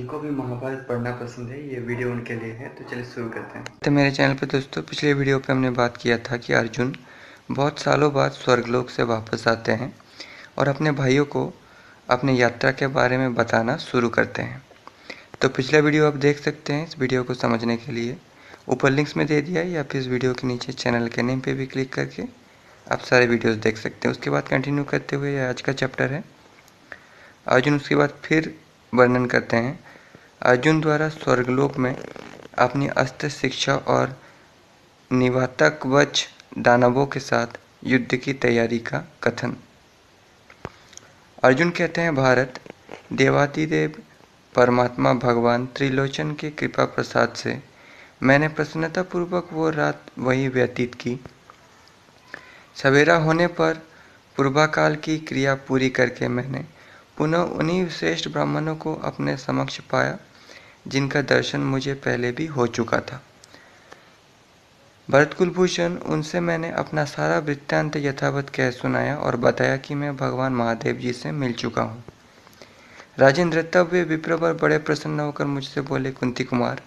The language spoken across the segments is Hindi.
जिनको भी महाभारत पढ़ना पसंद है ये वीडियो उनके लिए है। तो चलिए शुरू करते हैं। तो मेरे चैनल पर दोस्तों पिछले वीडियो पे हमने बात किया था कि अर्जुन बहुत सालों बाद स्वर्गलोक से वापस आते हैं और अपने भाइयों को अपनी यात्रा के बारे में बताना शुरू करते हैं। तो पिछला वीडियो आप देख सकते हैं। इस वीडियो को समझने के लिए ऊपर लिंक्स में दे दिया है या फिर इस वीडियो के नीचे चैनल के नेम पे भी क्लिक करके आप सारे वीडियोस देख सकते हैं। उसके बाद कंटिन्यू करते हुए आज का चैप्टर है अर्जुन। उसके बाद फिर वर्णन करते हैं अर्जुन द्वारा स्वर्गलोक में अपनी अस्त्र शिक्षा और निवातकवच दानवों के साथ युद्ध की तैयारी का कथन। अर्जुन कहते हैं, भारत, देवादिदेव परमात्मा भगवान त्रिलोचन के कृपा प्रसाद से मैंने प्रसन्नतापूर्वक वो रात वही व्यतीत की। सवेरा होने पर पूर्वाकाल की क्रिया पूरी करके मैंने पुनः उन्हीं श्रेष्ठ ब्राह्मणों को अपने समक्ष पाया जिनका दर्शन मुझे पहले भी हो चुका था। भरत कुलभूषण, उनसे मैंने अपना सारा वृत्तांत यथावत कह सुनाया और बताया कि मैं भगवान महादेव जी से मिल चुका हूँ। राजेंद्र, तब वे विप्रवर बड़े प्रसन्न होकर मुझसे बोले, कुंती कुमार,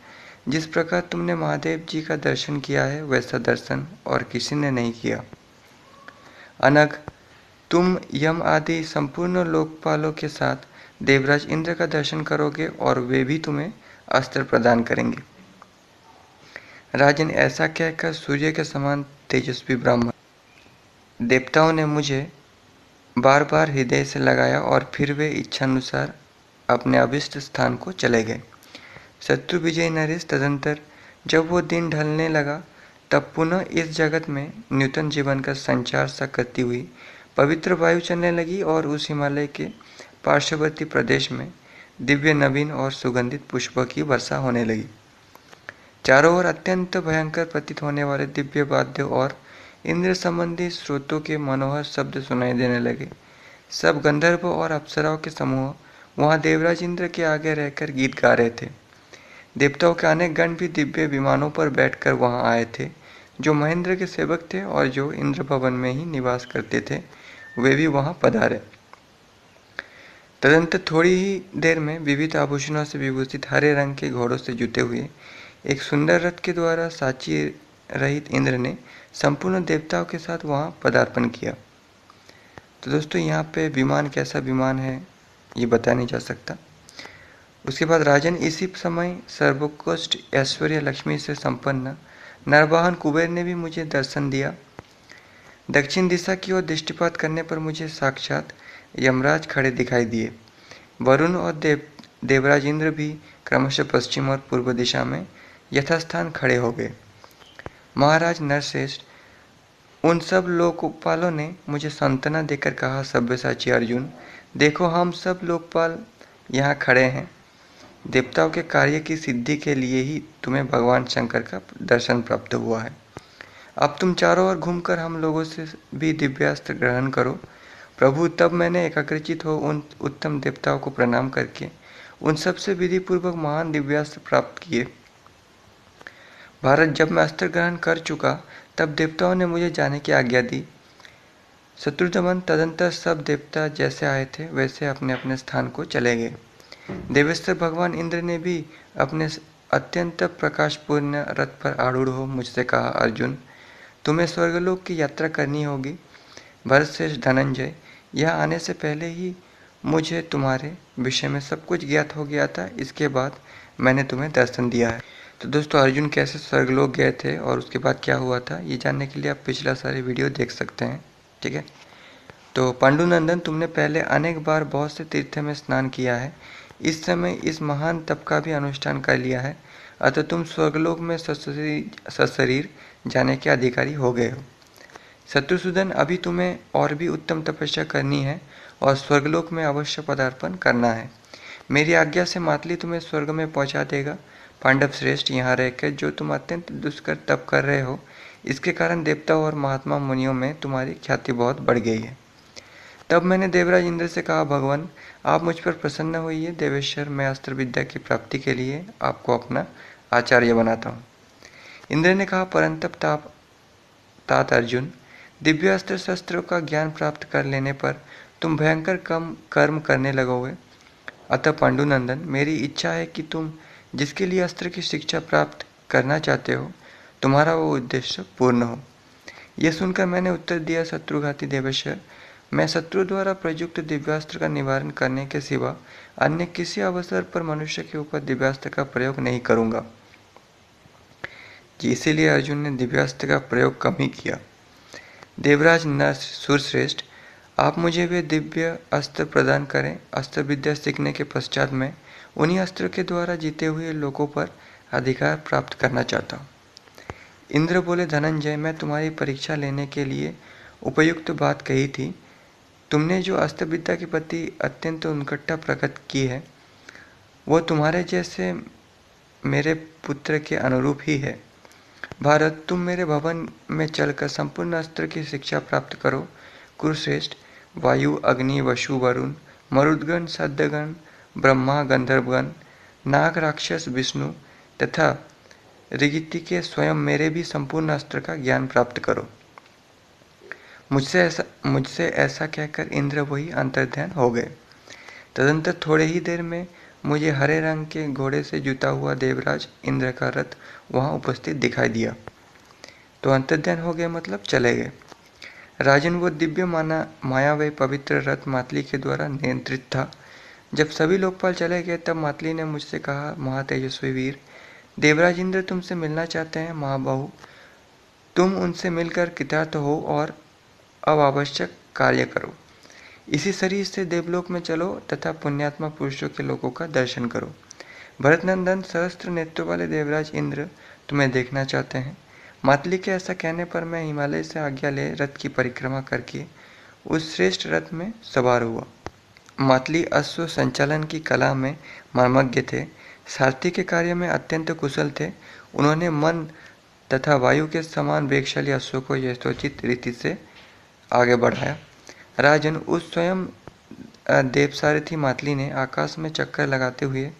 जिस प्रकार तुमने महादेव जी का दर्शन किया है वैसा दर्शन और किसी ने नहीं किया। अनग, तुम यम आदि संपूर्ण लोकपालों के साथ देवराज इंद्र का दर्शन करोगे और वे भी तुम्हें अस्त्र प्रदान करेंगे। राजन, ऐसा कहकर सूर्य के समान तेजस्वी ब्राह्मण देवताओं ने मुझे बार बार हृदय से लगाया और फिर वे इच्छानुसार अपने अभिष्ट स्थान को चले गए। शत्रु विजय नरेश, तदंतर जब वो दिन ढलने लगा तब पुनः इस जगत में नूतन जीवन का संचार सा करती हुई पवित्र वायु चलने लगी और उस हिमालय के पार्श्ववर्ती प्रदेश में दिव्य नवीन और सुगंधित पुष्पों की वर्षा होने लगी। चारों ओर अत्यंत भयंकर प्रतीत होने वाले दिव्य वाद्यों और इंद्र संबंधी स्रोतों के मनोहर शब्द सुनाई देने लगे। सब गंधर्व और अप्सराओं के समूह वहां देवराज इंद्र के आगे रहकर गीत गा रहे थे। देवताओं के अनेक गण भी दिव्य विमानों पर बैठकर वहां आए थे। जो महेंद्र के सेवक थे और जो इंद्र भवन में ही निवास करते थे वे भी वहां पधारे। तदंतर थोड़ी ही देर में विविध आभूषणों से विभूषित हरे रंग के घोड़ों से जुते हुए एक सुंदर रथ के द्वारा साची रहित इंद्र ने संपूर्ण देवताओं के साथ वहां पदार्पण किया। तो दोस्तों यहाँ पे विमान कैसा विमान है ये बता नहीं जा सकता। उसके बाद राजन, इसी समय सर्वोत्कृष्ट ऐश्वर्य लक्ष्मी से संपन्न नरवाहन कुबेर ने भी मुझे दर्शन दिया। दक्षिण दिशा की ओर दृष्टिपात करने पर मुझे साक्षात यमराज खड़े दिखाई दिए। वरुण और देवराज इंद्र भी क्रमशः पश्चिम और पूर्व दिशा में यथास्थान खड़े हो गए। महाराज नरश्रेष्ठ, उन सब लोकपालों ने मुझे सांत्वना देकर कहा, सव्यसाची अर्जुन, देखो हम सब लोकपाल यहाँ खड़े हैं। देवताओं के कार्य की सिद्धि के लिए ही तुम्हें भगवान शंकर का दर्शन प्राप्त हुआ है। अब तुम चारों ओर घूमकर हम लोगों से भी दिव्यास्त्र ग्रहण करो। प्रभु, तब मैंने एकाग्रचित हो उन उत्तम देवताओं को प्रणाम करके उन सबसे विधि पूर्वक महान दिव्यास्त्र प्राप्त किए। भारत, जब मैं अस्त्र ग्रहण कर चुका तब देवताओं ने मुझे जाने की आज्ञा दी। शत्रुदमन, तदंतर सब देवता जैसे आए थे वैसे अपने अपने स्थान को चले गए। देवेश्वर भगवान इंद्र ने भी अपने अत्यंत प्रकाशपूर्ण रथ पर आरूढ़ हो मुझसे कहा, अर्जुन, तुम्हें स्वर्गलोक की यात्रा करनी होगी। भरतश्रेष्ठ धनंजय, यहाँ आने से पहले ही मुझे तुम्हारे विषय में सब कुछ ज्ञात हो गया था। इसके बाद मैंने तुम्हें दर्शन दिया है। तो दोस्तों अर्जुन कैसे स्वर्गलोक गए थे और उसके बाद क्या हुआ था ये जानने के लिए आप पिछला सारे वीडियो देख सकते हैं। ठीक है। तो पांडुनंदन, तुमने पहले अनेक बार बहुत से तीर्थ में स्नान किया है। इस समय इस महान तप का भी अनुष्ठान कर लिया है, अतः तुम स्वर्गलोक में सशरीर जाने के अधिकारी हो गए हो। शत्रुसूदन, अभी तुम्हें और भी उत्तम तपस्या करनी है और स्वर्गलोक में अवश्य पदार्पण करना है। मेरी आज्ञा से मातली तुम्हें स्वर्ग में पहुंचा देगा। पांडव श्रेष्ठ, यहाँ रहकर जो तुम अत्यंत दुष्कर तप कर रहे हो इसके कारण देवताओं और महात्मा मुनियों में तुम्हारी ख्याति बहुत बढ़ गई है। तब मैंने देवराज इंद्र से कहा, भगवान, आप मुझ पर प्रसन्न होइए। देवेश्वर, मैं अस्त्र विद्या की प्राप्ति के लिए आपको अपना आचार्य बनाता हूँ। इंद्र ने कहा, परंतप तात अर्जुन, दिव्य अस्त्र शस्त्रों का ज्ञान प्राप्त कर लेने पर तुम भयंकर कम कर्म करने लगोगे। अतः पांडुनंदन, मेरी इच्छा है कि तुम जिसके लिए अस्त्र की शिक्षा प्राप्त करना चाहते हो, तुम्हारा वो उद्देश्य पूर्ण हो। यह सुनकर मैंने उत्तर दिया, शत्रुघाती देवेश्वर, मैं शत्रु द्वारा प्रयुक्त दिव्यास्त्र का निवारण करने के सिवा अन्य किसी अवसर पर मनुष्य के ऊपर दिव्यास्त्र का प्रयोग नहीं करूंगा। इसीलिए अर्जुन ने दिव्यास्त्र का प्रयोग कम ही किया। देवराज नर सूरश्रेष्ठ, आप मुझे वे दिव्य अस्त्र प्रदान करें। अस्त्र विद्या सीखने के पश्चात मैं उन्हीं अस्त्र के द्वारा जीते हुए लोगों पर अधिकार प्राप्त करना चाहता हूँ। इंद्र बोले, धनंजय, मैं तुम्हारी परीक्षा लेने के लिए उपयुक्त बात कही थी। तुमने जो अस्त्र विद्या के प्रति अत्यंत उत्कंठा प्रकट की है, वो तुम्हारे जैसे मेरे पुत्र के अनुरूप ही है। भारत, तुम मेरे भवन में चलकर संपूर्ण अस्त्र की शिक्षा प्राप्त करो। कुरुश्रेष्ठ, वायु, अग्नि, वसु, वरुण, मरुदगण, सद्यगण, ब्रह्मा, गंधर्वगण, नाग, राक्षस, विष्णु तथा ऋगिति के स्वयं मेरे भी संपूर्ण अस्त्र का ज्ञान प्राप्त करो। मुझसे ऐसा कहकर इंद्र वही अंतर्ध्यान हो गए। तदंतर थोड़े ही देर में मुझे हरे रंग के घोड़े से जुता हुआ देवराज इंद्र का रथ वहां उपस्थित दिखाई दिया। तो अंतर्ध्यान हो गए मतलब चले गए। राजन, वो दिव्य मायावय पवित्र रथ मातली के द्वारा नियंत्रित था। जब सभी लोकपाल चले गए तब मातली ने मुझसे कहा, महातेजस्वी वीर, देवराज इंद्र तुमसे मिलना चाहते हैं। महाबाहु, तुम उनसे मिलकर कृतार्थ हो और अब आवश्यक कार्य करो। इसी शरीर से देवलोक में चलो तथा पुण्यात्मा पुरुषों के लोगों का दर्शन करो। भरतनंदन, सहस्त्र नेत्रों वाले देवराज इंद्र तुम्हें देखना चाहते हैं। मातली के ऐसा कहने पर मैं हिमालय से आज्ञा ले रथ की परिक्रमा करके उस श्रेष्ठ रथ में सवार हुआ। मातली अश्व संचालन की कला में मर्मज्ञ थे, सारथी के कार्य में अत्यंत कुशल थे। उन्होंने मन तथा वायु के समान वेगशाली अश्व को यथोचित रीति से आगे बढ़ाया। राजन, उस स्वयं देवसारथी मातली ने आकाश में चक्कर लगाते हुए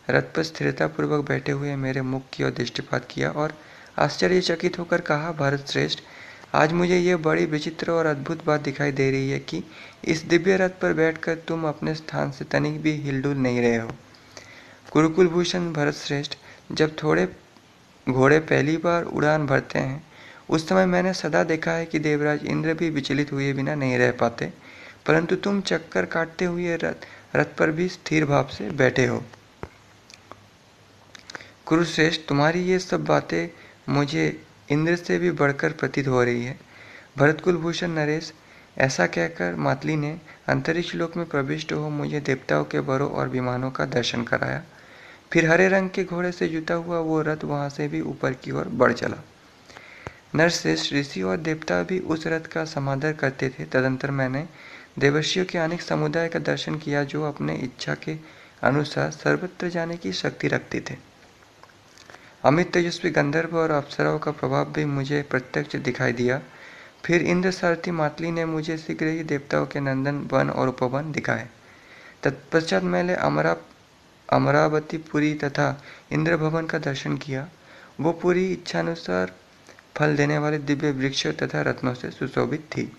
रथ पर स्थिरतापूर्वक बैठे हुए मेरे मुख की ओर दृष्टिपात किया और आश्चर्यचकित होकर कहा, भारत श्रेष्ठ, आज मुझे यह बड़ी विचित्र और अद्भुत बात दिखाई दे रही है कि इस दिव्य रथ पर बैठकर तुम अपने स्थान से तनिक भी हिलडुल नहीं रहे हो। कुरुकुल भूषण भरत श्रेष्ठ, जब थोड़े घोड़े पहली बार उड़ान भरते हैं, उस समय मैंने सदा देखा है कि देवराज इंद्र भी विचलित हुए बिना नहीं रह पाते, परंतु तुम चक्कर काटते हुए रथ पर भी स्थिर भाव से बैठे हो। कुरुश्रेष्ठ, तुम्हारी ये सब बातें मुझे इंद्र से भी बढ़कर प्रतीत हो रही है। भरत कुलभूषण नरेश, ऐसा कहकर मातली ने अंतरिक्ष लोक में प्रविष्ट हो मुझे देवताओं के वरों और विमानों का दर्शन कराया। फिर हरे रंग के घोड़े से जुता हुआ वो रथ वहां से भी ऊपर की ओर बढ़ चला। नरश्रेष्ठ, ऋषि और देवता भी उस रथ का समादर करते थे। तदंतर मैंने देवर्षियों के अनेक समुदाय का दर्शन किया जो अपने इच्छा के अनुसार सर्वत्र जाने की शक्ति रखते थे। अमित तेजस्वी गंधर्व और अप्सराओं का प्रभाव भी मुझे प्रत्यक्ष दिखाई दिया। फिर इंद्र सारथी मातली ने मुझे शीघ्र ही देवताओं के नंदन वन और उपवन दिखाए। तत्पश्चात मैंने अमरावतीपुरी तथा इंद्र भवन का दर्शन किया। वो पूरी इच्छानुसार फल देने वाले दिव्य वृक्ष तथा रत्नों से सुशोभित थी।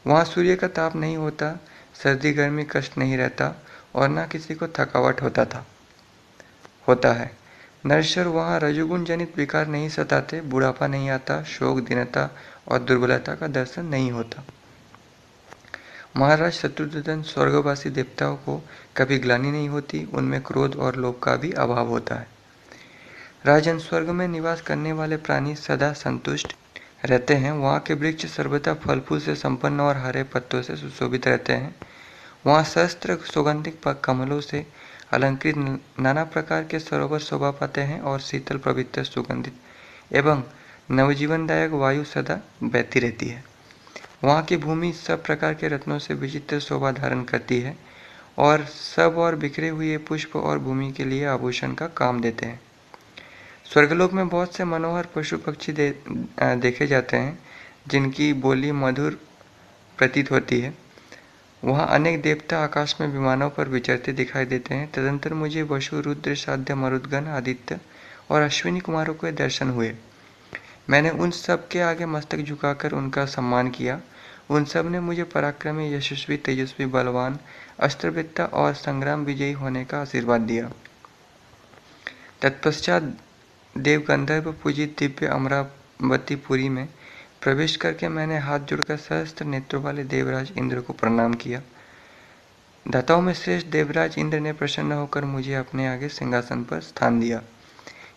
वहाँ सूर्य का ताप नहीं होता, सर्दी गर्मी कष्ट नहीं रहता और न किसी को थकावट होता है। नरेश्वर, वहाँ रजोगुण जनित विकार नहीं सताते, बुढ़ापा नहीं आता, शोक, दीनता और दुर्बलता का दर्शन नहीं होता। महाराज शत्रुघ्न, स्वर्गवासी देवताओं को कभी ग्लानि नहीं होती, उनमें क्रोध और लोभ का भी अभाव होता है। राजन, स्वर्ग में निवास करने वाले प्राणी सदा संतुष्ट रहते हैं। वहाँ के वृक्ष सर्वथा फल फूल से संपन्न और हरे पत्तों से सुशोभित रहते हैं। वहाँ सहस्त्र सुगंधित कमलों से अलंकृत नाना प्रकार के सरोवर शोभा पाते हैं और शीतल पवित्र सुगंधित एवं नवजीवनदायक वायु सदा बहती रहती है। वहाँ की भूमि सब प्रकार के रत्नों से विचित्र शोभा धारण करती है और सब और बिखरे हुए पुष्प और भूमि के लिए आभूषण का काम देते हैं। स्वर्गलोक में बहुत से मनोहर पशु पक्षी देखे जाते हैं जिनकी बोली मधुर प्रतीत होती है। वहाँ अनेक देवता आकाश में विमानों पर विचरते दिखाई देते हैं। तदंतर मुझे वसु, रुद्र, साध्य, मरुदगण, आदित्य और अश्विनी कुमारों के दर्शन हुए। मैंने उन सब के आगे मस्तक झुकाकर उनका सम्मान किया। उन सब ने मुझे पराक्रमी, यशस्वी, तेजस्वी, बलवान, अस्त्रवेत्ता और संग्राम विजयी होने का आशीर्वाद दिया। तत्पश्चात देव गंधर्व पूजित दिव्य अमरावतीपुरी में प्रवेश करके मैंने हाथ जोड़कर सहस्त्र नेत्रों वाले देवराज इंद्र को प्रणाम किया। दाताओं में श्रेष्ठ देवराज इंद्र ने प्रसन्न होकर मुझे अपने आगे सिंहासन पर स्थान दिया।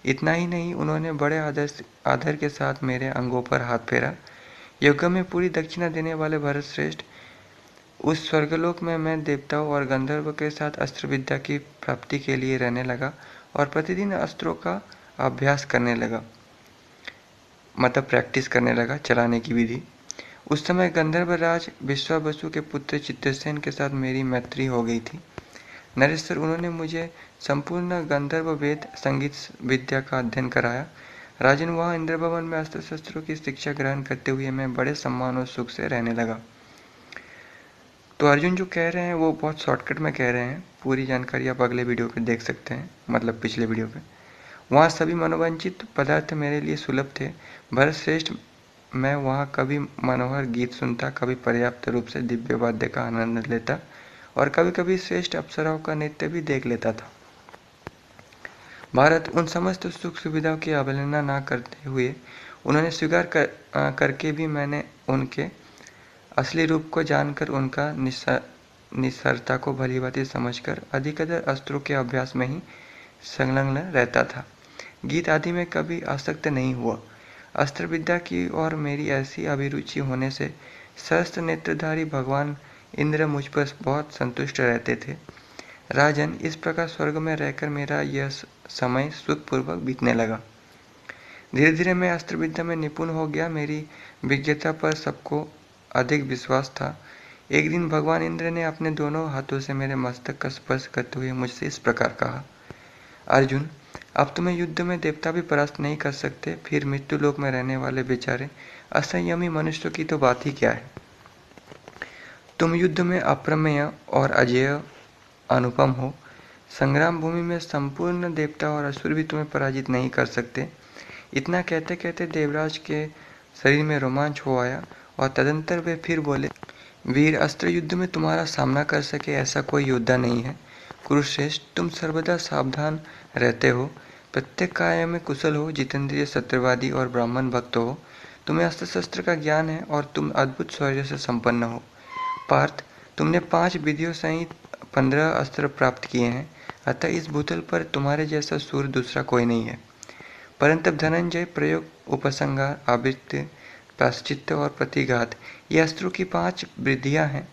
इतना ही नहीं, उन्होंने बड़े आदर के साथ मेरे अंगों पर हाथ फेरा। यज्ञ में पूरी दक्षिणा देने वाले भरत श्रेष्ठ, उस स्वर्गलोक में मैं देवताओं और गंधर्व के साथ अस्त्र विद्या की प्राप्ति के लिए रहने लगा और प्रतिदिन अस्त्रों का अभ्यास करने लगा, मतलब प्रैक्टिस करने लगा चलाने की विधि। उस समय गंधर्वराज विश्वावसु के पुत्र चित्रसेन के साथ मेरी मैत्री हो गई थी। नरेश्वर, उन्होंने मुझे संपूर्ण गंधर्व वेद संगीत विद्या का अध्ययन कराया। राजन, वहाँ इंद्र भवन में अस्त्र शस्त्रों की शिक्षा ग्रहण करते हुए मैं बड़े सम्मान और सुख से रहने लगा। तो अर्जुन जो कह रहे हैं वो बहुत शॉर्टकट में कह रहे हैं, पूरी जानकारी आप अगले वीडियो पे देख सकते हैं, मतलब पिछले वीडियो पे। वहाँ सभी मनोवांछित पदार्थ मेरे लिए सुलभ थे। भरत श्रेष्ठ, मैं वहाँ कभी मनोहर गीत सुनता, कभी पर्याप्त रूप से दिव्य वाद्य का आनंद लेता और कभी कभी श्रेष्ठ अप्सराओं का नृत्य भी देख लेता था। भारत, उन समस्त सुख सुविधाओं की अवहेलना न करते हुए उन्होंने स्वीकार करके भी मैंने उनके असली रूप को जानकर उनका निस्सारता को भलीभांति समझकर अधिकतर अस्त्रों के अभ्यास में ही संलग्न रहता था। गीत आदि में कभी आसक्त नहीं हुआ। अस्त्र विद्या की ओर मेरी ऐसी अभिरुचि होने से सहस्त्र नेत्रधारी भगवान इंद्र मुझ पर बहुत संतुष्ट रहते थे। राजन, इस प्रकार स्वर्ग में रहकर मेरा यह समय सुखपूर्वक बीतने लगा। धीरे धीरे मैं अस्त्र विद्या में निपुण हो गया। मेरी विज्ञता पर सबको अधिक विश्वास था। एक दिन भगवान इंद्र ने अपने दोनों हाथों से मेरे मस्तक का स्पर्श करते हुए मुझसे इस प्रकार कहा, अर्जुन, अब तुम्हें युद्ध में देवता भी परास्त नहीं कर सकते, फिर मृत्यु लोक में रहने वाले बेचारे असंयमी मनुष्यों की तो बात ही क्या है। तुम युद्ध में अप्रमेय और अजेय अनुपम हो। संग्राम भूमि में संपूर्ण देवता और असुर भी तुम्हें पराजित नहीं कर सकते। इतना कहते कहते देवराज के शरीर में रोमांच हो आया और तदंतर वे फिर बोले, वीर, अस्त्र युद्ध में तुम्हारा सामना कर सके ऐसा कोई योद्धा नहीं है। कुरुश्रेष्ठ, तुम सर्वदा सावधान रहते हो, प्रत्येक कार्य में कुशल हो, जितेंद्रिय, सत्यवादी और ब्राह्मण भक्त हो। तुम्हें अस्त्र शस्त्र का ज्ञान है और तुम अद्भुत शौर्य से संपन्न हो। पार्थ, तुमने 5 विधियों सहित 15 अस्त्र प्राप्त किए हैं, अतः इस भूतल पर तुम्हारे जैसा सूर दूसरा कोई नहीं है। परंतु धनंजय, प्रयोग, उपसंहार, आवृत्ति, प्रायश्चित्त और प्रतिघात, ये अस्त्रों की 5 विधियां हैं।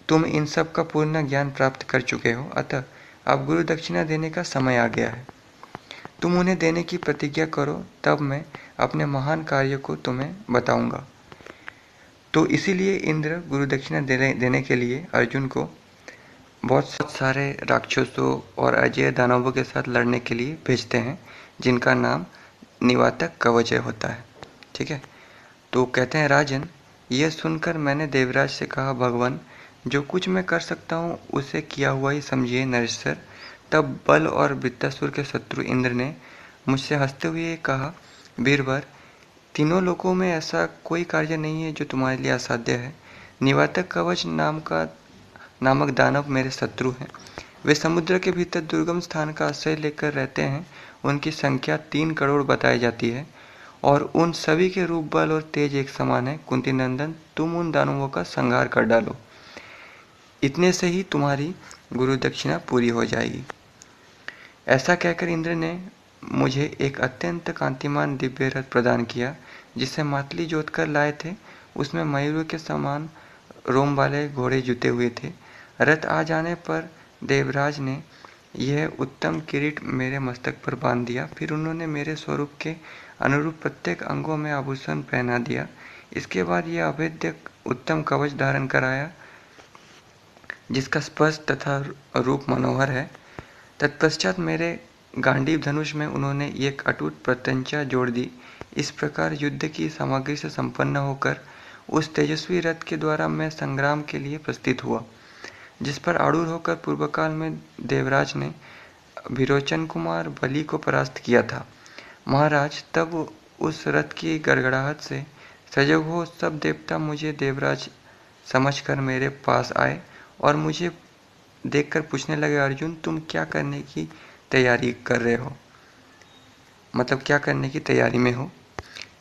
तुम इन सब का पूर्ण ज्ञान प्राप्त कर चुके हो, अतः अब गुरु दक्षिणा देने का समय आ गया है। तुम उन्हें देने की प्रतिज्ञा करो, तब मैं अपने महान कार्य को तुम्हें बताऊंगा। तो इसीलिए इंद्र गुरु दक्षिणा देने के लिए अर्जुन को बहुत सारे राक्षसों और अजय दानवों के साथ लड़ने के लिए भेजते हैं, जिनका नाम निवातक कवच होता है। ठीक है, तो कहते हैं, राजन, यह सुनकर मैंने देवराज से कहा, भगवान, जो कुछ मैं कर सकता हूँ उसे किया हुआ ही समझिए नरेश्वर। तब बल और वृत्तासुर के शत्रु इंद्र ने मुझसे हंसते हुए कहा, वीरवर, तीनों लोकों में ऐसा कोई कार्य नहीं है जो तुम्हारे लिए असाध्य है। निवातक कवच नामक दानव मेरे शत्रु हैं। वे समुद्र के भीतर दुर्गम स्थान का आश्रय लेकर रहते हैं। उनकी संख्या 3 करोड़ बताई जाती है और उन सभी के रूप, बल और तेज एक समान है। कुंती नंदन, तुम उन दानवों का संहार कर डालो, इतने से ही तुम्हारी गुरु दक्षिणा पूरी हो जाएगी। ऐसा कहकर इंद्र ने मुझे एक अत्यंत कांतिमान दिव्य रथ प्रदान किया, जिसे मातली जोत कर लाए थे। उसमें मयूर के समान रोम वाले घोड़े जुते हुए थे। रथ आ जाने पर देवराज ने यह उत्तम किरीट मेरे मस्तक पर बांध दिया। फिर उन्होंने मेरे स्वरूप के अनुरूप प्रत्येक अंगों में आभूषण पहना दिया। इसके बाद यह अभेद्य उत्तम कवच धारण कराया, जिसका स्पर्श तथा रूप मनोहर है। तत्पश्चात मेरे गांडीव धनुष में उन्होंने एक अटूट प्रत्यंचा जोड़ दी। इस प्रकार युद्ध की सामग्री से संपन्न होकर उस तेजस्वी रथ के द्वारा मैं संग्राम के लिए प्रस्थित हुआ, जिस पर आरूढ़ होकर पूर्वकाल में देवराज ने विरोचन कुमार बलि को परास्त किया था। महाराज, तब उस रथ की गड़गड़ाहट से सजग हो सब देवता मुझे देवराज समझकर मेरे पास आए और मुझे देखकर पूछने लगे, अर्जुन तुम क्या करने की तैयारी कर रहे हो, मतलब क्या करने की तैयारी में हो।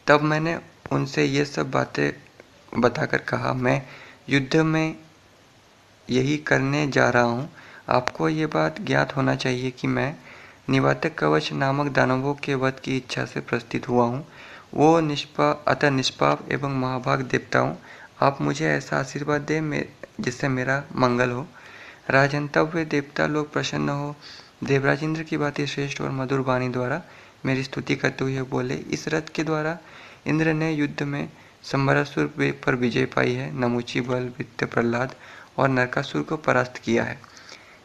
तब मैंने उनसे ये सब बातें बताकर कहा, मैं युद्ध में यही करने जा रहा हूँ। आपको ये बात ज्ञात होना चाहिए कि मैं निवातक कवच नामक दानवों के वध की इच्छा से प्रस्थित हुआ हूँ। वो अतः निष्पाप एवं महाभाग देवता हूँ। आप मुझे ऐसा आशीर्वाद दें जिससे मेरा मंगल हो। राजन, तब वे देवता लोग प्रसन्न हो देवराज इंद्र की भांति श्रेष्ठ और मधुर वाणी द्वारा मेरी स्तुति करते हुए बोले, इस रथ के द्वारा इंद्र ने युद्ध में संबरासुर पर विजय पाई है, नमुची, बल, वित्त, प्रहलाद और नरकासुर को परास्त किया है।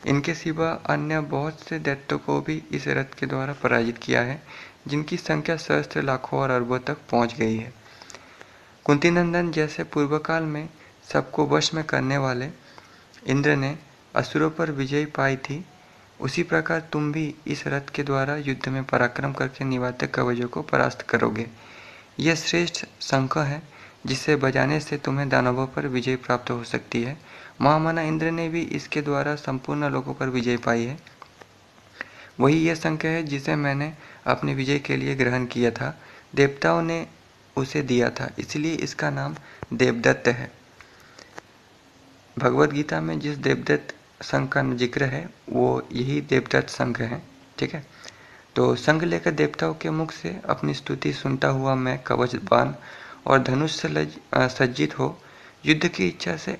इनके सिवा अन्य बहुत से दैत्यों को भी इस रथ के द्वारा पराजित किया है, जिनकी संख्या सहस्त्र, लाखों और अरबों तक पहुंच गई है। कुंती नंदन, जैसे पूर्व काल में सबको वश में करने वाले इंद्र ने असुरों पर विजय पाई थी, उसी प्रकार तुम भी इस रथ के द्वारा युद्ध में पराक्रम करके निवातक कवचों को परास्त करोगे। यह श्रेष्ठ शंख है जिसे बजाने से तुम्हें दानवों पर विजय प्राप्त हो सकती है। महामना इंद्र ने भी इसके द्वारा संपूर्ण लोगों पर विजय पाई है। वही यह शंख है जिसे मैंने अपनी विजय के लिए ग्रहण किया था। देवताओं ने उसे दिया था, इसलिए इसका नाम देवदत्त है। भगवद गीता में जिस देवदत्त शंख का जिक्र है वो यही देवदत्त शंख है। ठीक है, तो शंख लेकर देवताओं के मुख से अपनी स्तुति सुनता हुआ मैं कवच, बाण और धनुष से सज्जित हो युद्ध की इच्छा से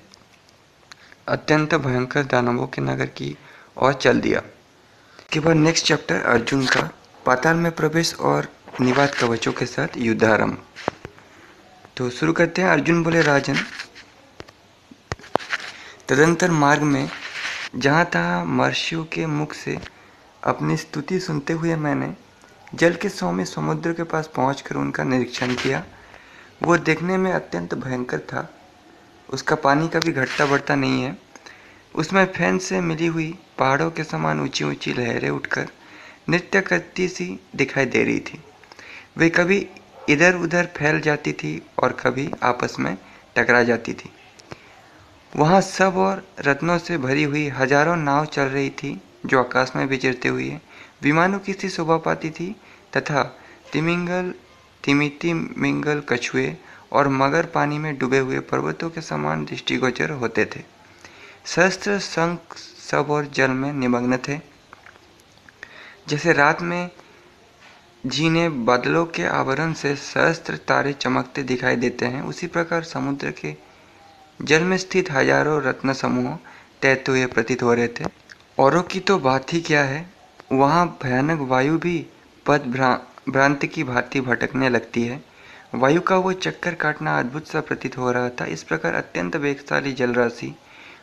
अत्यंत भयंकर दानवों के नगर की ओर चल दिया। इसके बाद नेक्स्ट चैप्टर, अर्जुन का पाताल में प्रवेश और निवात कवचों के साथ युद्ध आरंभ। तो शुरू करते हैं। अर्जुन बोले, राजन, तदंतर मार्ग में जहाँ तहाँ महर्षियों के मुख से अपनी स्तुति सुनते हुए मैंने जल के सौम्य समुद्र के पास पहुंचकर उनका निरीक्षण किया। वो देखने में अत्यंत भयंकर था। उसका पानी कभी घटता बढ़ता नहीं है। उसमें फैन से मिली हुई पहाड़ों के समान ऊंची ऊंची लहरें उठकर नृत्य करती सी दिखाई दे रही थी। वे कभी इधर उधर फैल जाती थी और कभी आपस में टकरा जाती थी। वहाँ सब और रत्नों से भरी हुई हजारों नाव चल रही थी जो आकाश में विचरते हुए विमानों की सी शोभा पाती थी तथा तिमिती मिंगल, कछुए और मगर पानी में डूबे हुए पर्वतों के समान दृष्टिगोचर होते थे। सहस्त्र शंख सब और जल में निमग्न थे। जैसे रात में झीने बादलों के आवरण से सहस्त्र तारे चमकते दिखाई देते हैं, उसी प्रकार समुद्र के जल में स्थित हजारों रत्न समूह तैरते हुए प्रतीत हो रहे थे। औरों की तो बात ही क्या है, वहाँ भयानक वायु भी पद भ्रांति की भांति भटकने लगती है। वायु का वो चक्कर काटना अद्भुत सा प्रतीत हो रहा था। इस प्रकार अत्यंत वेगशाली जलराशि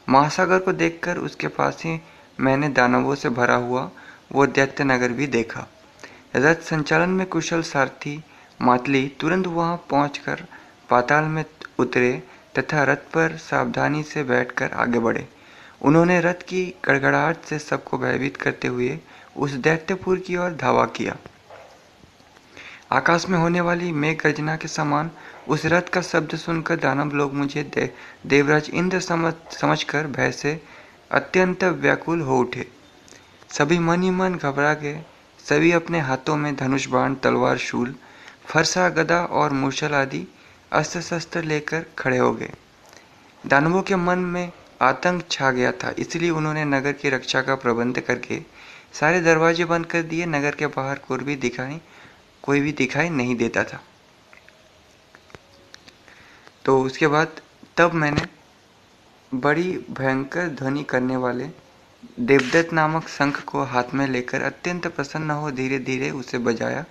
महासागर को देखकर उसके पास ही मैंने दानवों से भरा हुआ वो दैत्य नगर भी देखा। रथ संचालन में कुशल सारथी मातली तुरंत वहां पहुंचकर पाताल में उतरे तथा रथ पर सावधानी से बैठकर आगे बढ़े। उन्होंने रथ की गड़गड़ाहट से सबको भयभीत करते हुए उस दैत्यपुर की ओर धावा किया। आकाश में होने वाली मेघ गर्जना के समान उस रथ का शब्द सुनकर दानव लोग मुझे देवराज इंद्र समझकर भय से अत्यंत व्याकुल हो उठे। सभी मन ही मन घबरा गए। सभी अपने हाथों में धनुष, बाण, तलवार, शूल, फरसा, गदा और मूर्छल आदि अस्त्र शस्त्र लेकर खड़े हो गए। दानवों के मन में आतंक छा गया था, इसलिए उन्होंने नगर की रक्षा का प्रबंध करके सारे दरवाजे बंद कर दिए। नगर के बाहर कोई भी दिखाई नहीं देता था। तो उसके बाद तब मैंने बड़ी भयंकर ध्वनि करने वाले देवदत्त नामक शंख को हाथ में लेकर अत्यंत प्रसन्न हो धीरे धीरे उसे बजाया।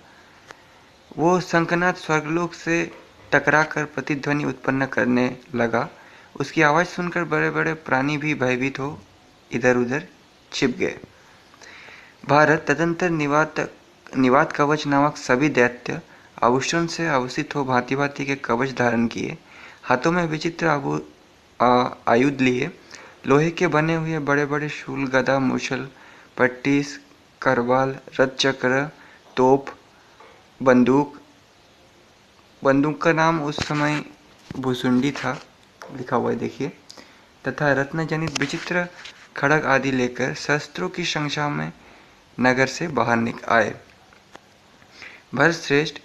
वो शंखनाद स्वर्गलोक से टकराकर प्रतिध्वनि उत्पन्न करने लगा। उसकी आवाज सुनकर बड़े बड़े प्राणी भी भयभीत हो इधर उधर छिप गए। भारत, तदंतर निवात कवच नामक सभी दैत्य आभूषण से आभूषित हो भांति भांति के कवच धारण किए, हाथों में विचित्र आयुध लिए, लोहे के बने हुए बड़े बड़े शूल, गदा, मूसल, पट्टीस, करवाल, रथ चक्र, तोप, बंदूक, बंदूक का नाम उस समय भुसुंडी था, लिखा हुआ है देखिए, तथा रत्न जनित विचित्र खड़ग आदि लेकर शस्त्रों की संख्या में नगर से बाहर आए। भरतश्रेष्ठ,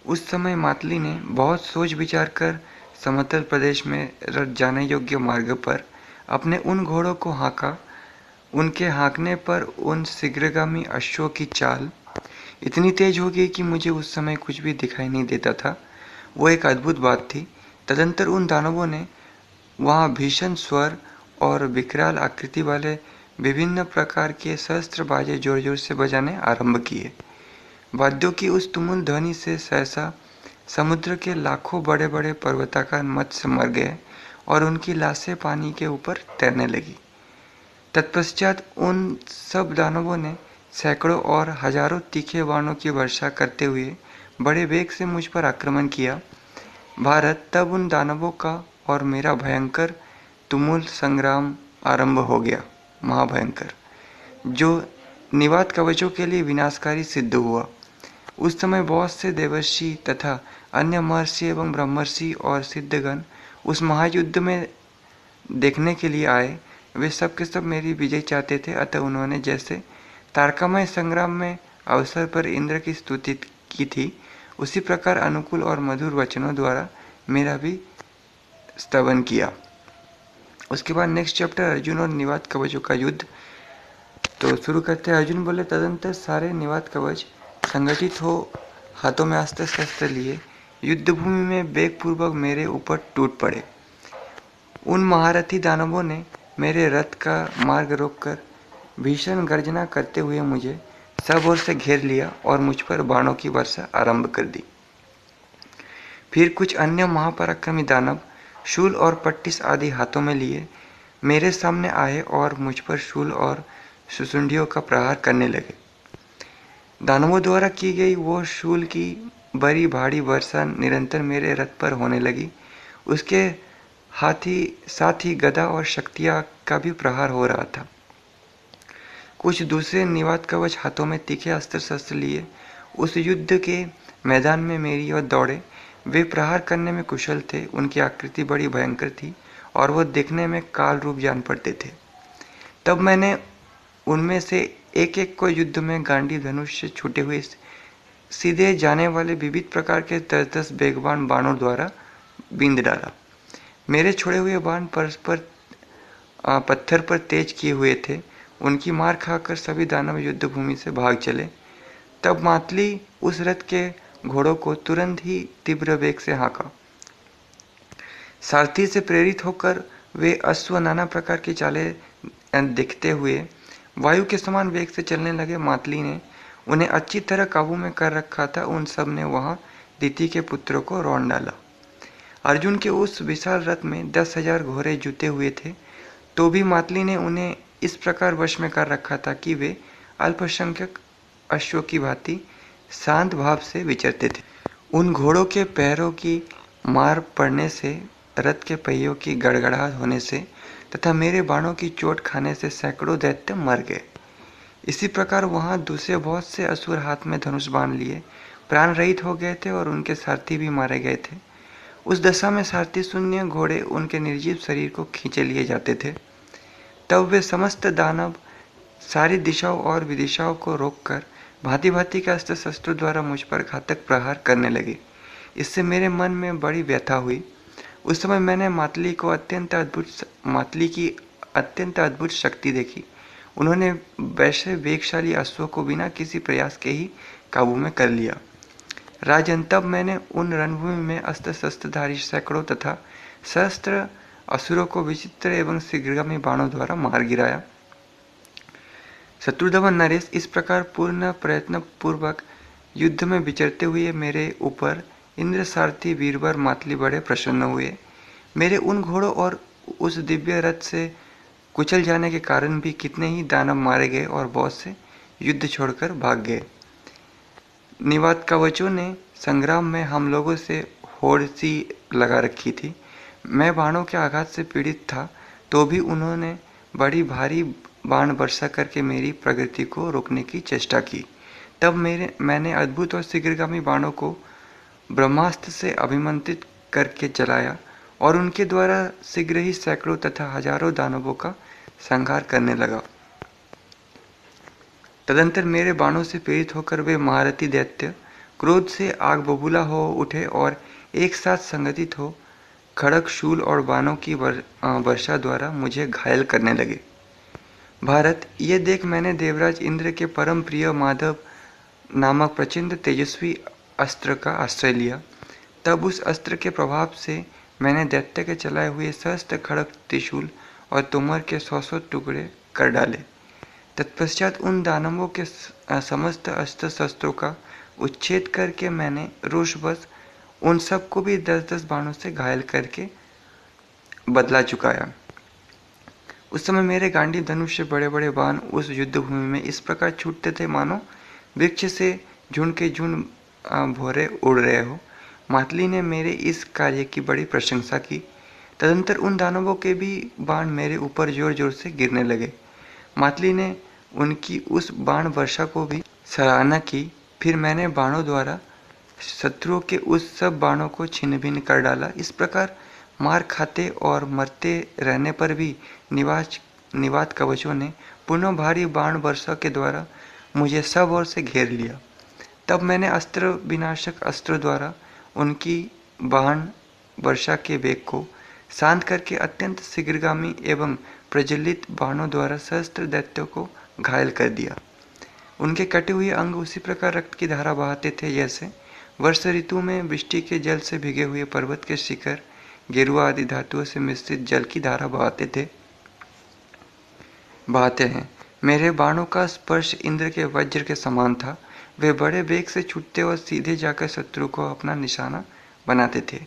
उस समय मातली ने बहुत सोच विचार कर समतल प्रदेश में जाने योग्य मार्ग पर अपने उन घोड़ों को हाँका। उनके हाँकने पर उन शीघ्रगामी अश्वों की चाल इतनी तेज हो गई कि मुझे उस समय कुछ भी दिखाई नहीं देता था। वो एक अद्भुत बात थी। तदंतर उन दानवों ने वहाँ भीषण स्वर और विकराल आकृति वाले विभिन्न प्रकार के शस्त्र बाजे जोर जोर से बजाने आरंभ किए। वाद्यों की उस तुमुल ध्वनि से सहसा समुद्र के लाखों बड़े बड़े पर्वताकार मत्स्य मर गए और उनकी लाशें पानी के ऊपर तैरने लगी। तत्पश्चात उन सब दानवों ने सैकड़ों और हजारों तीखे बाणों की वर्षा करते हुए बड़े वेग से मुझ पर आक्रमण किया। भारत, तब उन दानवों का और मेरा भयंकर तुमुल संग्राम आरंभ हो गया, महाभयंकर, जो निवात कवचों के लिए विनाशकारी सिद्ध हुआ। उस समय बहुत से देवर्षि तथा अन्य महर्षि एवं ब्रह्मर्षि और सिद्धगण उस महायुद्ध में देखने के लिए आए। वे सब के सब मेरी विजय चाहते थे, अतः उन्होंने जैसे तारकामय संग्राम में अवसर पर इंद्र की स्तुति की थी, उसी प्रकार अनुकूल और मधुर वचनों द्वारा मेरा भी स्तवन किया। उसके बाद नेक्स्ट चैप्टर अर्जुन और निवात कवचों का युद्ध। तो शुरू करते हैं। अर्जुन बोले, तदंतर सारे निवात कवच संगठित हो हाथों में अस्त्र शस्त्र लिए युद्धभूमि में वेगपूर्वक मेरे ऊपर टूट पड़े। उन महारथी दानवों ने मेरे रथ का मार्ग रोककर भीषण गर्जना करते हुए मुझे सब ओर से घेर लिया और मुझ पर बाणों की वर्षा आरंभ कर दी। फिर कुछ अन्य महापराक्रमी दानव शूल और पट्टिस आदि हाथों में लिए मेरे सामने आए और मुझ पर शूल और सुसुंडियों का प्रहार करने लगे। दानवों द्वारा की गई वो शूल की बड़ी भारी वर्षा निरंतर मेरे रथ पर होने लगी। उसके साथ ही गदा और शक्तियाँ का भी प्रहार हो रहा था। कुछ दूसरे निवात कवच हाथों में तीखे अस्त्र शस्त्र लिए उस युद्ध के मैदान में मेरी ओर दौड़े। वे प्रहार करने में कुशल थे। उनकी आकृति बड़ी भयंकर थी और वो देखने में काल रूप जान पड़ते थे। तब मैंने उनमें से एक एक को युद्ध में गांडी धनुष से छूटे हुए सीधे जाने वाले विविध प्रकार के 10-10 बेगवान बाणों द्वारा बींध डाला। मेरे छोड़े हुए बाण परस्पर पत्थर पर तेज किए हुए थे। उनकी मार खाकर सभी दानव युद्ध भूमि से भाग चले। तब मातली उस रथ के घोड़ों को तुरंत ही तीव्र वेग से हाँका। सारथी से प्रेरित होकर वे अश्व नाना प्रकार की चालें दिखते हुए वायु के समान वेग से चलने लगे। मातली ने उन्हें अच्छी तरह काबू में कर रखा था। उन सब ने वहां दिति के पुत्रों को रौंद डाला। अर्जुन के उस विशाल रथ में 10,000 घोड़े जुटे हुए थे, तो भी मातली ने उन्हें इस प्रकार वश में कर रखा था कि वे अल्पसंख्यक अश्वों की भांति शांत भाव से विचरते थे। उन घोड़ों के पैरों की मार पड़ने से, रथ के पहियों की गड़गड़ाहट होने से तथा मेरे बाणों की चोट खाने से सैकड़ों दैत्य मर गए। इसी प्रकार वहां दूसरे बहुत से असुर हाथ में धनुष बाण लिए प्राण रहित हो गए थे और उनके सारथी भी मारे गए थे। उस दशा में सारथी शून्य घोड़े उनके निर्जीव शरीर को खींचे लिए जाते थे। तब वे समस्त दानव सारी दिशाओं और विदिशाओं को रोककर भांति भांति के अस्त्र शस्त्रों द्वारा मुझ पर घातक प्रहार करने लगे। इससे मेरे मन में बड़ी व्यथा हुई। उस समय मैंने मातली की अत्यंत अद्भुत शक्ति देखी। उन्होंने वैसे वेगशाली अश्वों को बिना किसी प्रयास के ही काबू में कर लिया। राजन, तब मैंने उन रणभूमि में अस्त्र शस्त्रधारी सैकड़ों तथा सहस्त्र असुरों को विचित्र एवं शीघ्रगामी बाणों द्वारा मार गिराया। शत्रुधवन नरेश, इस प्रकार पूर्ण प्रयत्न पूर्वक युद्ध में विचरते हुए मेरे ऊपर इंद्र सारथी वीरवर मातली बड़े प्रसन्न हुए। मेरे उन घोड़ों और उस दिव्य रथ से कुचल जाने के कारण भी कितने ही दानव मारे गए और बहुत से युद्ध छोड़कर भाग गए। निवात कवचों ने संग्राम में हम लोगों से होड़ सी लगा रखी थी। मैं बाणों के आघात से पीड़ित था, तो भी उन्होंने बड़ी भारी बाण वर्षा करके मेरी प्रगति को रोकने की चेष्टा की। तब मैंने अद्भुत और शीघ्रगामी बाणों को ब्रह्मास्त्र से अभिमंत्रित करके चलाया और उनके द्वारा शीघ्र ही सैकड़ों तथा हजारों दानवों का संहार करने लगा। तदंतर मेरे बाणों से प्रेरित होकर वे महारथी दैत्य क्रोध से आग बबूला हो उठे और एक साथ संगठित हो खड़ग, शूल और बाणों की वर्षा द्वारा मुझे घायल करने लगे। भारत, ये देख मैंने देवराज इंद्र के परम प्रिय माधव नामक प्रचंड तेजस्वी अस्त्र का आश्रय लिया। तब उस अस्त्र के प्रभाव से मैंने दैत्य के चलाए हुए सहस्त्र खड़ग, त्रिशूल और तोमर के 100 टुकड़े कर डाले। तत्पश्चात उन दानवों के समस्त अस्त्र शस्त्रों का उच्छेद करके मैंने रोषवश उन सबको भी 10-10 बाणों से घायल करके बदला चुकाया। उस समय मेरे गांडी धनुष से बड़े बड़े बाण उस युद्ध भूमि में इस प्रकार छूटते थे मानो वृक्ष से झुंड के झुंड भौरे उड़ रहे हो। मातली ने मेरे इस कार्य की बड़ी प्रशंसा की। तदंतर उन दानवों के भी बाण मेरे ऊपर जोर जोर से गिरने लगे। मातली ने उनकी उस बाण वर्षा को भी सराहना की। फिर मैंने बाणों द्वारा शत्रुओं के उस सब बाणों को छिन्न भिन्न कर डाला। इस प्रकार मार खाते और मरते रहने पर भी निवात कवचों ने पुनः भारी बाण वर्षा के द्वारा मुझे सब ओर से घेर लिया। तब मैंने अस्त्र विनाशक अस्त्र द्वारा उनकी बाण वर्षा के वेग को शांत करके अत्यंत शीघ्रगामी एवं प्रज्वलित बाणों द्वारा सहस्त्र दैत्यों को घायल कर दिया। उनके कटे हुए अंग उसी प्रकार रक्त की धारा बहाते थे जैसे वर्ष ऋतु में वृष्टि के जल से भिगे हुए पर्वत के शिखर गेरुआ आदि धातुओं से मिश्रित जल की धारा बहाते हैं। मेरे बाणों का स्पर्श इंद्र के वज्र के समान था। वे बड़े वेग से छूटते और सीधे जाकर शत्रु को अपना निशाना बनाते थे।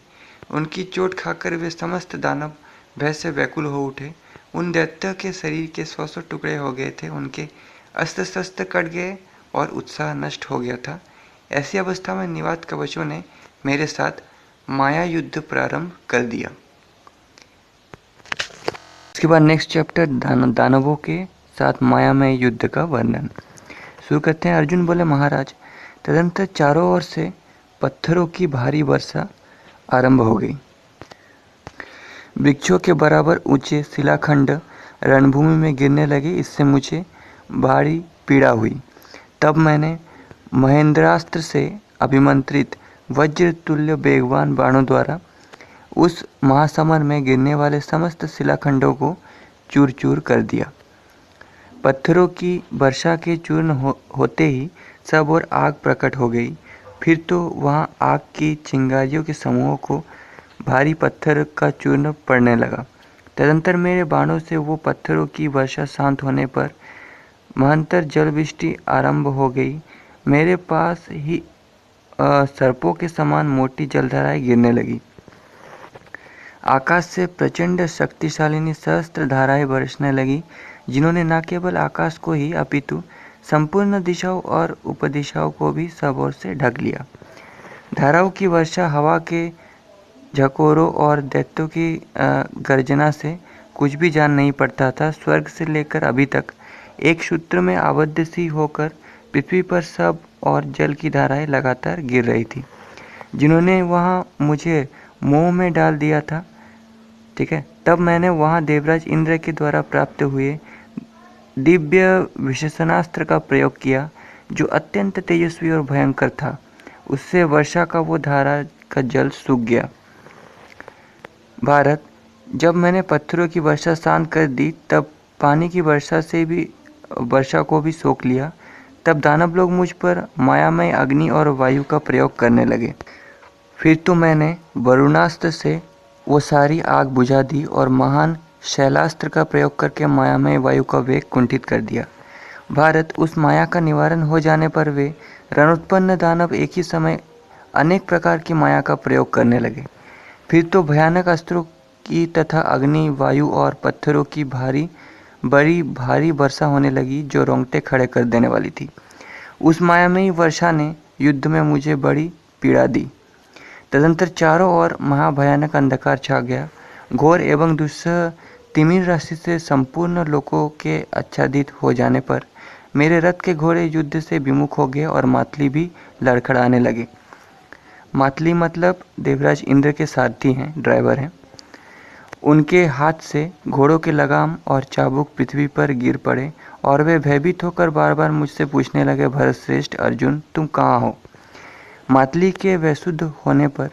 उनकी चोट खाकर वे समस्त दानव भय से व्याकुल हो उठे। उन दैत्य के शरीर के 100 टुकड़े हो गए थे। उनके अस्त्र शस्त्र कट गए और उत्साह नष्ट हो गया था। ऐसी अवस्था में निवात कवचों ने मेरे साथ माया युद्ध प्रारंभ कर दिया। इसके बाद नेक्स्ट चैप्टर दानवों के साथ मायामय युद्ध का वर्णन शुरू करते हैं। अर्जुन बोले, महाराज, तदंतर चारों ओर से पत्थरों की भारी वर्षा आरंभ हो गई। वृक्षों के बराबर ऊंचे शिलाखंड रणभूमि में गिरने लगे। इससे मुझे भारी पीड़ा हुई। तब मैंने महेंद्रास्त्र से अभिमंत्रित वज्र तुल्य वेगवान बाणों द्वारा उस महासमर में गिरने वाले समस्त शिलाखंडों को चूर चूर कर दिया। पत्थरों की वर्षा के चूर्ण होते ही सब और आग प्रकट हो गई। फिर तो वहाँ आग की चिंगारियों के समूहों को भारी पत्थर का चूर्ण पड़ने लगा। तदंतर मेरे बाणों से वो पत्थरों की वर्षा शांत होने पर महंतर जलवृष्टि आरंभ हो गई। मेरे पास ही सर्पों के समान मोटी जलधाराएं गिरने लगी। आकाश से प्रचंड शक्तिशालिनी सहस्त्र धाराएं बरसने लगी, जिन्होंने न केवल आकाश को ही अपितु संपूर्ण दिशाओं और उपदिशाओं को भी सब ओर से ढक लिया। धाराओं की वर्षा हवा के झकोरों और दैत्यों की गर्जना से कुछ भी जान नहीं पड़ता था। स्वर्ग से लेकर अभी तक एक सूत्र में आबद्ध सी होकर पृथ्वी पर सब और जल की धाराएं लगातार गिर रही थी, जिन्होंने वहाँ मुझे मोह में डाल दिया था। ठीक है, तब मैंने वहाँ देवराज इंद्र के द्वारा प्राप्त हुए दिव्य विशेषणास्त्र का प्रयोग किया, जो अत्यंत तेजस्वी और भयंकर था। उससे वर्षा का वो धारा का जल सूख गया। भारत, जब मैंने पत्थरों की वर्षा शांत कर दी, तब पानी की वर्षा को भी सोख लिया। तब दानव लोग मुझ पर मायामय अग्नि और वायु का प्रयोग करने लगे। फिर तो मैंने वरुणास्त्र से वो सारी आग बुझा दी और महान शैलास्त्र का प्रयोग करके मायामय वायु का वेग कुंठित कर दिया। भारत, उस माया का निवारण हो जाने पर वे रणोत्पन्न दानव एक ही समय अनेक प्रकार की माया का प्रयोग करने लगे। फिर तो भयानक अस्त्रों की तथा अग्नि, वायु और पत्थरों की बड़ी भारी वर्षा होने लगी, जो रोंगटे खड़े कर देने वाली थी। उस मायामयी वर्षा ने युद्ध में मुझे बड़ी पीड़ा दी। तदंतर चारों ओर महाभयानक अंधकार छा गया। घोर एवं दुस्सह तिमिर राशि से संपूर्ण लोकों के आच्छादित हो जाने पर मेरे रथ के घोड़े युद्ध से विमुख हो गए और मातली भी लड़खड़ाने लगे। मातली मतलब देवराज इंद्र के सारथी हैं, ड्राइवर हैं। उनके हाथ से घोड़ों के लगाम और चाबुक पृथ्वी पर गिर पड़े और वे भयभीत होकर बार बार मुझसे पूछने लगे, भरतश्रेष्ठ अर्जुन तुम कहाँ हो। मातली के वैशुद्ध होने पर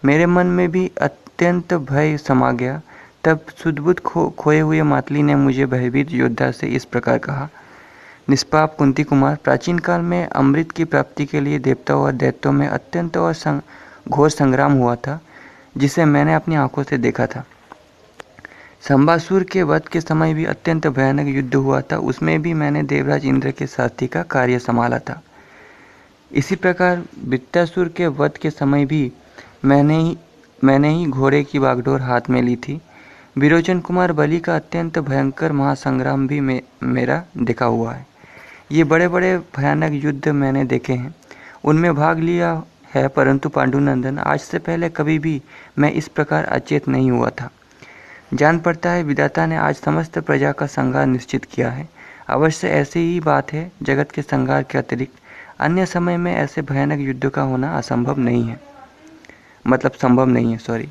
मेरे मन में भी अत्यंत भय समा गया। तब सुदबुद्ध खोए हुए मातली ने मुझे भयभीत योद्धा से इस प्रकार कहा, निष्पाप कुंती कुमार, प्राचीन काल में अमृत की प्राप्ति के लिए देवताओं और दैत्यों में अत्यंत और घोर संग्राम हुआ था, जिसे मैंने अपनी आंखों से देखा था। संबासुर के वध के समय भी अत्यंत भयानक युद्ध हुआ था, उसमें भी मैंने देवराज इंद्र के सारथी का कार्य संभाला था। इसी प्रकार वृत्तासुर के वध के समय भी मैंने ही घोड़े की बागडोर हाथ में ली थी। विरोचन कुमार बलि का अत्यंत भयंकर महासंग्राम भी मेरा देखा हुआ है। ये बड़े बड़े भयानक युद्ध मैंने देखे हैं, उनमें भाग लिया है, परंतु पांडुनंदन आज से पहले कभी भी मैं इस प्रकार अचेत नहीं हुआ था। जान पड़ता है विधाता ने आज समस्त प्रजा का संहार निश्चित किया है। अवश्य ऐसी ही बात है, जगत के संहार के अतिरिक्त अन्य समय में ऐसे भयानक युद्ध का होना असंभव नहीं है, मतलब संभव नहीं है, सॉरी।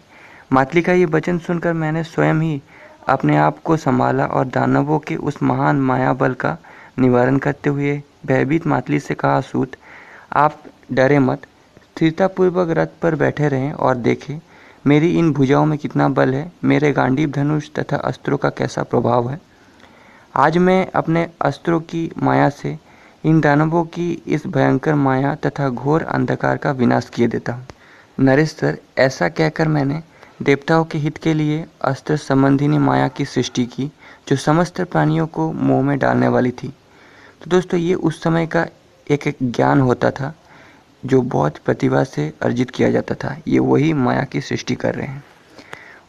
मातली का ये वचन सुनकर मैंने स्वयं ही अपने आप को संभाला और दानवों के उस महान माया बल का निवारण करते हुए भयभीत मातली से कहा, सूत आप डरे मत, स्थिरतापूर्वक रथ पर बैठे रहें और देखें मेरी इन भुजाओं में कितना बल है, मेरे गांडीव धनुष तथा अस्त्रों का कैसा प्रभाव है। आज मैं अपने अस्त्रों की माया से इन दानवों की इस भयंकर माया तथा घोर अंधकार का विनाश किए देता हूँ। नरेश सर, ऐसा कहकर मैंने देवताओं के हित के लिए अस्त्र संबंधिनी माया की सृष्टि की, जो समस्त प्राणियों को मोह में डालने वाली थी। तो दोस्तों, ये उस समय का एक ज्ञान होता था जो बहुत प्रतिभा से अर्जित किया जाता था। ये वही माया की सृष्टि कर रहे हैं।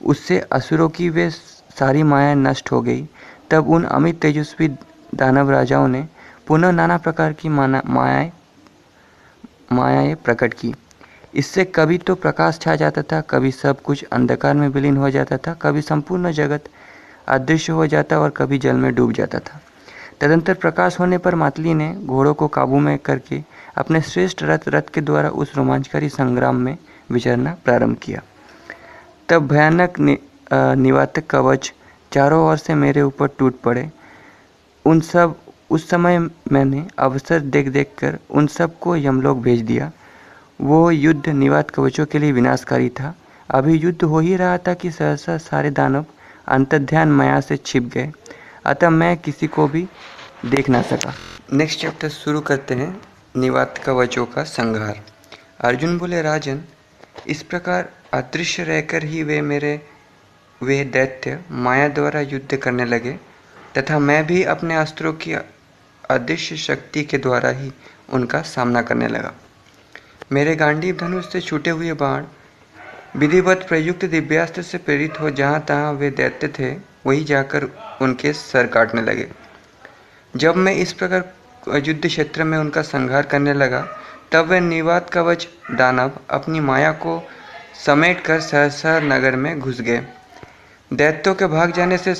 उससे असुरों की वे सारी माया नष्ट हो गई। तब उन अमित तेजस्वी दानव राजाओं ने पुनः नाना प्रकार की मायाएं प्रकट की। इससे कभी तो प्रकाश छा जाता था, कभी सब कुछ अंधकार में विलीन हो जाता था, कभी संपूर्ण जगत अदृश्य हो जाता और कभी जल में डूब जाता था। तदंतर प्रकाश होने पर मातली ने घोड़ों को काबू में करके अपने श्रेष्ठ रथ के द्वारा उस रोमांचकारी संग्राम में विचरना प्रारंभ किया। तब भयानक निवातक कवच चारों ओर से मेरे ऊपर टूट पड़े। उस समय मैंने अवसर देख कर उन सब को यमलोक भेज दिया। वो युद्ध निवात कवचों के लिए विनाशकारी था। अभी युद्ध हो ही रहा था कि सहसा सारे दानव अंतर्ध्यान माया से छिप गए, अतः मैं किसी को भी देख ना सका। नेक्स्ट चैप्टर शुरू करते हैं, निवात कवचों का संहार। अर्जुन बोले, राजन, इस प्रकार अदृश्य रहकर ही वे दैत्य माया द्वारा युद्ध करने लगे तथा मैं भी अपने अस्त्रों की अदृश्य शक्ति के द्वारा ही उनका सामना करने लगा। मेरे गांडीव धनुष से छूटे हुए बाण विधिवत प्रयुक्त दिव्यास्त्र से प्रेरित हो जहाँ तहाँ वे दैत्य थे वहीं जाकर उनके सर काटने लगे। जब मैं इस प्रकार युद्ध क्षेत्र में उनका संहार करने लगा, तब वे निवात कवच दानव अपनी माया को समेट कर सहसा नगर में घुस गए। दैत्यों के भाग जाने से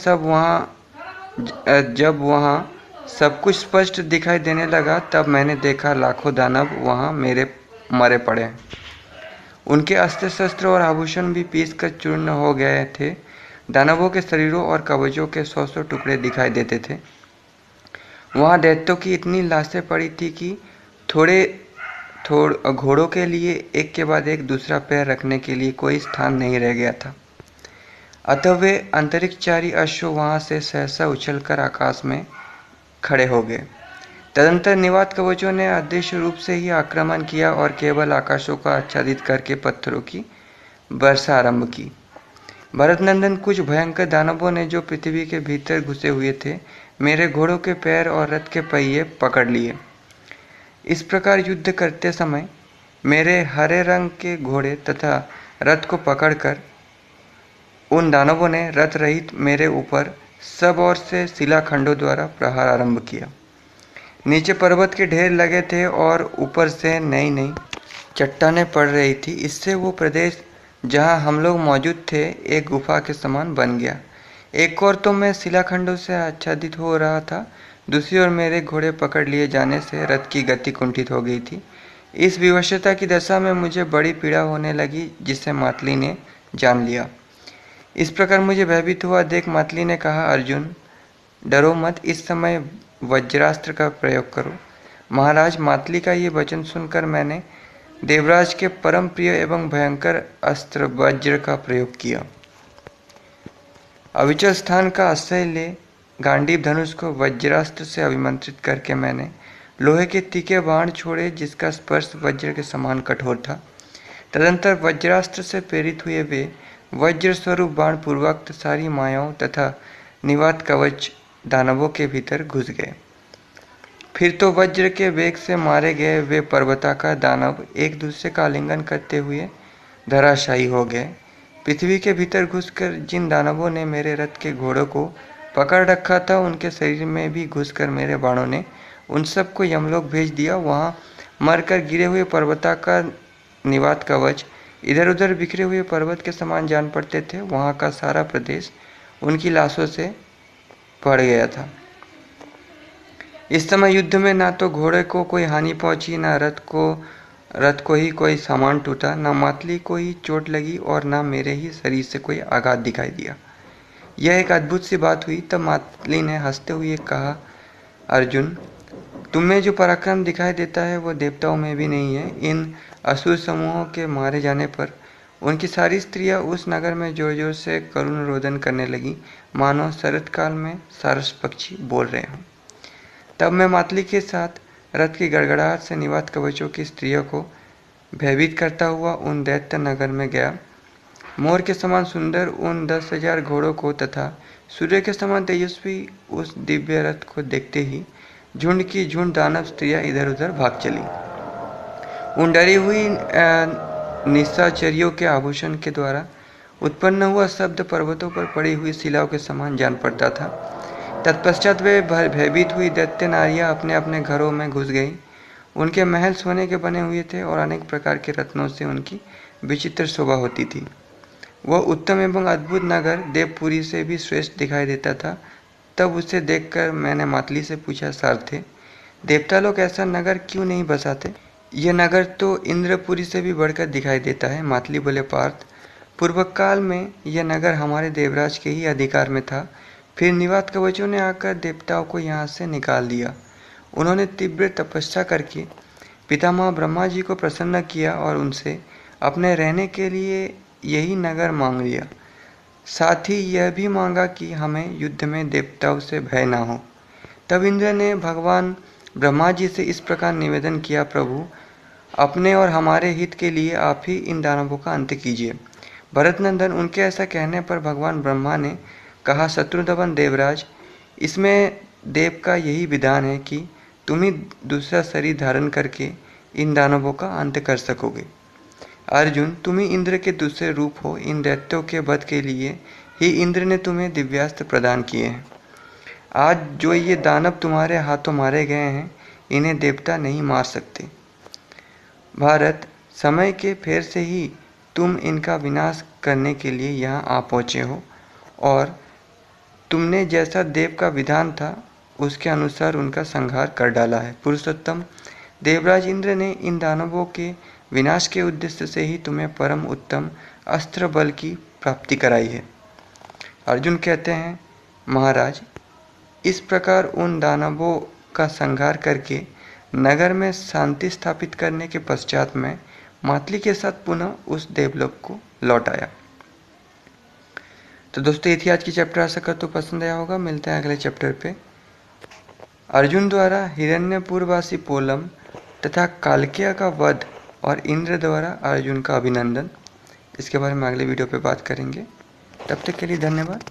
जब वहाँ सब कुछ स्पष्ट दिखाई देने लगा, तब मैंने देखा लाखों दानव वहाँ मेरे मरे पड़े। उनके अस्त्र शस्त्र और आभूषण भी पीस कर चूर्ण हो गए थे। दानवों के शरीरों और कवचों के 100 टुकड़े दिखाई देते थे। वहाँ दैत्यों की इतनी लाशें पड़ी थी कि घोड़ों के लिए एक के बाद एक दूसरा पैर रखने के लिए कोई स्थान नहीं रह गया था। अतः वे अंतरिक्षचारी अश्व वहाँ से सहसा उछलकर आकाश में खड़े हो गए। तदंतर निवात कवचों ने अदृश्य रूप से ही आक्रमण किया और केवल आकाशों का आच्छादित करके पत्थरों की वर्षा आरंभ की। भरतनंदन, कुछ भयंकर दानवों ने जो पृथ्वी के भीतर घुसे हुए थे, मेरे घोड़ों के पैर और रथ के पहिए पकड़ लिए। इस प्रकार युद्ध करते समय मेरे हरे रंग के घोड़े तथा रथ को पकड़कर उन दानवों ने रथ रहित मेरे ऊपर सब ओर से शिलाखंडों द्वारा प्रहार आरंभ किया। नीचे पर्वत के ढेर लगे थे और ऊपर से नई नई चट्टानें पड़ रही थी। इससे वो प्रदेश जहाँ हम लोग मौजूद थे एक गुफा के समान बन गया। एक ओर तो मैं शिलाखंडों से आच्छादित हो रहा था, दूसरी ओर मेरे घोड़े पकड़ लिए जाने से रथ की गति कुंठित हो गई थी। इस विवशता की दशा में मुझे बड़ी पीड़ा होने लगी, जिसे मातली ने जान लिया। इस प्रकार मुझे भयभीत हुआ देख मातली ने कहा, अर्जुन डरो मत, इस समय वज्रास्त्र का प्रयोग करो। महाराज, मातली का ये वचन सुनकर मैंने देवराज के परम प्रिय एवं भयंकर अस्त्र वज्र का प्रयोग किया। अविचल स्थान का आश्रय ले गांडीव धनुष को वज्रास्त्र से अभिमंत्रित करके मैंने लोहे के तीखे बाण छोड़े, जिसका स्पर्श वज्र के समान कठोर था। तदंतर वज्रास्त्र से प्रेरित हुए वे वज्र स्वरूप बाण पूर्वक सारी मायाओं तथा निवात कवच दानवों के भीतर घुस गए। फिर तो वज्र के वेग से मारे गए वे पर्वताकार दानव एक दूसरे का आलिंगन करते हुए धराशायी हो गए। पृथ्वी के भीतर घुसकर जिन दानवों ने मेरे रथ के घोड़ों को पकड़ रखा था, उनके शरीर में भी घुसकर मेरे बाणों ने उन सबको यमलोक भेज दिया। वहाँ मरकर गिरे हुए पर्वताकार निवात कवच इधर उधर बिखरे हुए पर्वत के समान जान पड़ते थे। वहाँ का सारा प्रदेश उनकी लाशों से भर गया था। इस समय युद्ध में ना तो घोड़े को कोई हानि पहुंची, ना रथ को ही कोई सामान टूटा, ना मातली को ही चोट लगी और ना मेरे ही शरीर से कोई आघात दिखाई दिया। यह एक अद्भुत सी बात हुई। तब मातली ने हंसते हुए कहा, अर्जुन तुम्हें जो पराक्रम दिखाई देता है वह देवताओं में भी नहीं है। इन असुर समूहों के मारे जाने पर उनकी सारी स्त्रियां उस नगर में जोर जोर से करुण रोदन करने लगी, मानो शरत काल में सारस पक्षी बोल रहे हों। तब मैं मातली के साथ रथ की गड़गड़ाहट से निवात कवचों की स्त्रियों को भयभीत करता हुआ उन दैत्य नगर में गया। मोर के समान सुंदर उन 10,000 घोड़ों को तथा सूर्य के समान तेजस्वी उस दिव्य रथ को देखते ही झुंड की झुंड दानव स्त्रियां इधर उधर भाग चली। उन डरी हुई निशाचरियों के आभूषण के द्वारा उत्पन्न हुआ शब्द पर्वतों पर पड़ी हुई शिलाओं के समान जान पड़ता था। तत्पश्चात वे भयभीत हुई दैत्य नारियां अपने अपने घरों में घुस गईं। उनके महल सोने के बने हुए थे और अनेक प्रकार के रत्नों से उनकी विचित्र शोभा होती थी। वह उत्तम एवं अद्भुत नगर देवपुरी से भी श्रेष्ठ दिखाई देता था। तब उसे देखकर मैंने मातली से पूछा, सारथे देवता लोग ऐसा नगर क्यों नहीं बसाते? यह नगर तो इंद्रपुरी से भी बढ़कर दिखाई देता है। मातली बोले, पार्थ पूर्व काल में यह नगर हमारे देवराज के ही अधिकार में था। फिर निवात कवचों ने आकर देवताओं को यहाँ से निकाल दिया। उन्होंने तीव्र तपस्या करके पितामह ब्रह्मा जी को प्रसन्न किया और उनसे अपने रहने के लिए यही नगर मांग लिया। साथ ही यह भी मांगा कि हमें युद्ध में देवताओं से भय ना हो। तब इंद्र ने भगवान ब्रह्मा जी से इस प्रकार निवेदन किया, प्रभु अपने और हमारे हित के लिए आप ही इन दानवों का अंत कीजिए। भरत नंदन, उनके ऐसा कहने पर भगवान ब्रह्मा ने कहा, शत्रुदमन देवराज, इसमें देव का यही विधान है कि तुम ही दूसरा शरीर धारण करके इन दानवों का अंत कर सकोगे। अर्जुन, तुम ही इंद्र के दूसरे रूप हो। इन दैत्यों के वध के लिए ही इंद्र ने तुम्हें दिव्यास्त्र प्रदान किए हैं। आज जो ये दानव तुम्हारे हाथों मारे गए हैं, इन्हें देवता नहीं मार सकते। भारत, समय के फेर से ही तुम इनका विनाश करने के लिए यहाँ आ पहुँचे हो और तुमने जैसा देव का विधान था उसके अनुसार उनका संहार कर डाला है। पुरुषोत्तम, देवराज इंद्र ने इन दानवों के विनाश के उद्देश्य से ही तुम्हें परम उत्तम अस्त्र बल की प्राप्ति कराई है। अर्जुन कहते हैं, महाराज इस प्रकार उन दानवों का संहार करके नगर में शांति स्थापित करने के पश्चात मैं मातली के साथ पुनः उस देवलोक को लौट आया। तो दोस्तों, ये थी आज की चैप्टर। आशा करता हूं पसंद आया होगा। मिलते हैं अगले चैप्टर पे। अर्जुन द्वारा हिरण्यपुरवासी पोलम तथा कालकिया का वध और इंद्र द्वारा अर्जुन का अभिनंदन, इसके बारे में अगले वीडियो पे बात करेंगे। तब तक के लिए धन्यवाद।